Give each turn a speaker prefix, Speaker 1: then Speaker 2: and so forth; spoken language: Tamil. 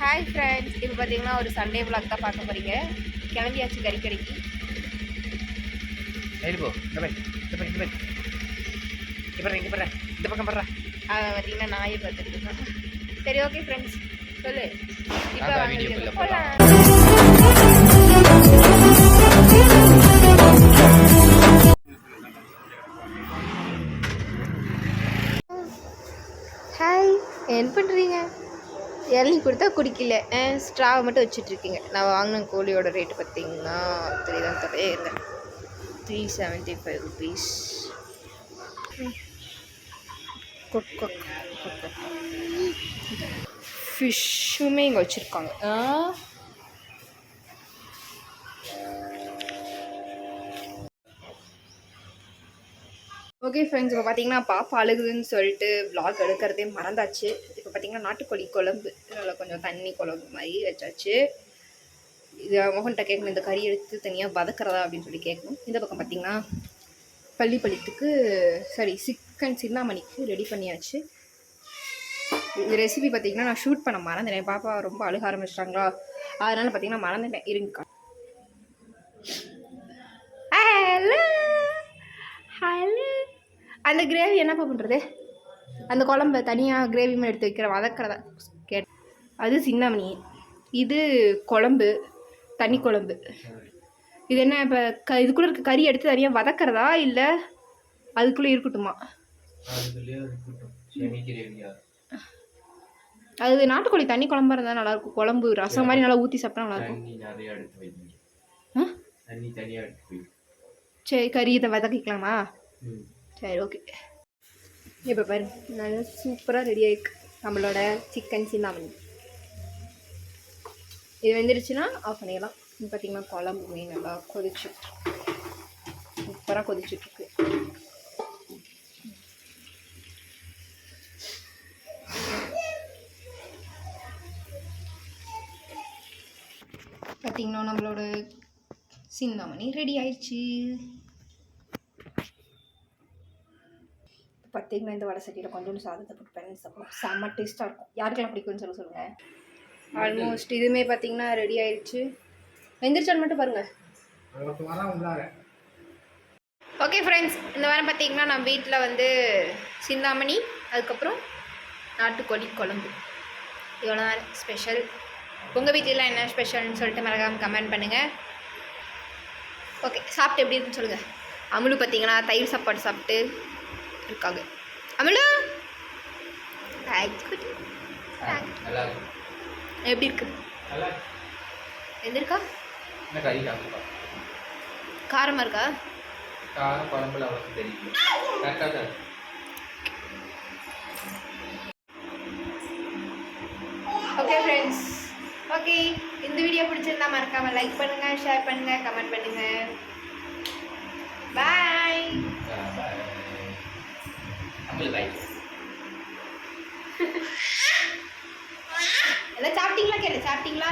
Speaker 1: ஹாய் ஃப்ரெண்ட்ஸ், இப்போ பார்த்தீங்கன்னா ஒரு சண்டே விளாக் தான் பார்க்க போகிறீங்க. கிளம்பியாச்சு கறிக்கடைக்கு. இந்த பக்கம் படுறா. அதை பார்த்தீங்கன்னா நாயை பார்த்துட்டு இருக்கோம். சரி, ஓகே ஃப்ரெண்ட்ஸ், சொல்லு. இப்போ வீடியோக்குள்ள போகலாம். ஹாய், என்ன பண்ணுறீங்க? இளநீ கொடுத்தா குடிக்கல, ஸ்ட்ராவை மட்டும் வச்சுட்ருக்கீங்க. நான் வாங்கின கோழியோட ரேட்டு பார்த்தீங்கன்னா 375 ருபீஸ். ஃபிஷ்ஷுமே இங்கே வச்சுருக்காங்க. ஓகே ஃப்ரெண்ட்ஸ், இப்போ பார்த்தீங்கன்னா பாப்பா அழுகுதுன்னு சொல்லிட்டு விளாக் எடுக்கிறதே மறந்தாச்சு. இப்போ பார்த்தீங்கன்னா நாட்டுக்கோழி குழம்பு, அதில் கொஞ்சம் தண்ணி குழம்பு மாதிரி வச்சாச்சு. இது மோகன்கிட்ட கேட்கணும், இந்த கறி எடுத்து தனியாக வதக்கிறதா அப்படின்னு சொல்லி கேட்கணும். இந்த பக்கம் பார்த்தீங்கன்னா பள்ளிப்பள்ளித்துக்கு சிக்கன் சின்னாமணிக்கு ரெடி பண்ணியாச்சு. இந்த ரெசிபி பார்த்தீங்கன்னா நான் ஷூட் பண்ண மறந்துட்டேன். பாப்பா ரொம்ப அழுக ஆரம்பிச்சிட்டாங்களா, அதனால் பார்த்தீங்கன்னா மறந்துட்டேன். இருங்கக்கா. அந்த கிரேவி என்னப்பா பண்ணுறது? அந்த குழம்பு தனியாக கிரேவி மாதிரி எடுத்து வைக்கிற வதக்கிறதா அது சின்னமணி. இது குழம்பு, தனி குழம்பு. இது என்ன இப்போ இதுக்குள்ளே இருக்க கறி எடுத்து தனியாக வதக்கிறதா இல்லை அதுக்குள்ளே இருக்கட்டுமா? அது நாட்டுக்கோழி தண்ணி குழம்பா இருந்தால் நல்லாயிருக்கும். குழம்பு ரசம் மாதிரி நல்லா ஊற்றி சாப்பிட்டா நல்லாயிருக்கும். சரி, கறி இதை வதக்கிக்கலாமா? சரி, ஓகே. இப்போ பாரு, நல்லா சூப்பராக ரெடி ஆகிருக்கு நம்மளோட சிக்கன் சின்னாமணி. இது வந்துருச்சுன்னா ஆஃப் பண்ணிடலாம். இது பார்த்திங்கன்னா குழம்புமே நல்லா சூப்பராக கொதிச்சுட்ருக்கு. பார்த்திங்கன்னா நம்மளோட சின்னாமணி ரெடி ஆயிடுச்சு. பார்த்திங்கன்னா இந்த வடை சட்டியில் கொஞ்சோண்டு சாதத்தை போட்டு பண்ணி சாப்பிடும், செம்ம டேஸ்ட்டாக இருக்கும். யாருக்கெல்லாம் பிடிக்கும்னு சொல்லுங்கள். ஆல்மோஸ்ட் இதுவுமே பார்த்திங்கன்னா ரெடி ஆயிடுச்சு. வெந்திரிச்சான்னு மட்டும் பாருங்கள். ஓகே ஃப்ரெண்ட்ஸ், இந்த வாரம் பார்த்திங்கன்னா நம்ம வீட்டில் வந்து சிந்தாமணி, அதுக்கப்புறம் நாட்டுக்கோழி குழம்பு, இவ்வளோ தான் ஸ்பெஷல். உங்கள் வீட்டிலலாம் என்ன ஸ்பெஷல்னு சொல்லிட்டு மறக்காமல் கமெண்ட் பண்ணுங்கள். ஓகே, சாப்பிட்டு எப்படி இருக்குன்னு சொல்லுங்கள். அமுலு பார்த்திங்கன்னா தயிர் சாப்பாடு சாப்பிட்டு இருக்காங்க. அமுலு எப்படி இருக்கு? எந்திருக்கா? காரமாக இருக்கா? ஓகே ஃப்ரெண்ட்ஸ், ஓகே, இந்த வீடியோ பிடிச்சிருந்தா மறக்காம லைக் பண்ணுங்க, ஷேர் பண்ணுங்க, கமெண்ட் பண்ணுங்க. பாய். எல்லாம் சாப்பிட்டீங்களா? கேளு. சாப்பிட்டீங்களா?